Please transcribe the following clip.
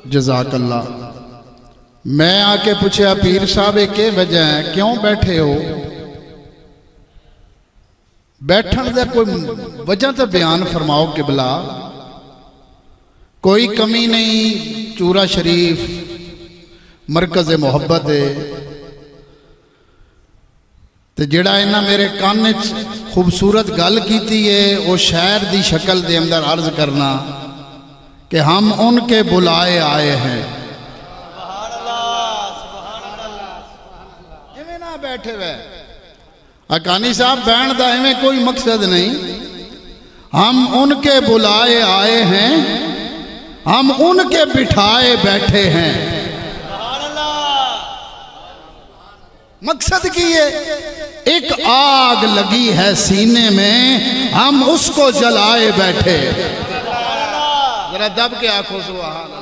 جزاک اللہ۔ میں آ کے پوچھا پیر صاحب کے وجہ ہے کیوں بیٹھے ہو؟ بیٹھن دے کوئی وجہ تو بیان فرماؤ قبلہ۔ کوئی کمی نہیں، چورا شریف مرکز محبت ہے تے جڑا اینا میرے کانچ خوبصورت گل کیتی ہے وہ شاعر دی شکل دے اندر عرض کرنا کہ ہم ان کے بلائے آئے ہیں۔ ایویں نہ بیٹھے ہوئے اکانی صاحب بین دا ایویں کوئی مقصد نہیں، ہم ان کے بلائے آئے ہیں، ہم ان کے بٹھائے بیٹھے ہیں۔ مقصد کی ہے ایک آگ لگی ہے سینے میں، ہم اس کو جلائے بیٹھے۔ ذرا دب کے آنکھوں سبحان اللہ۔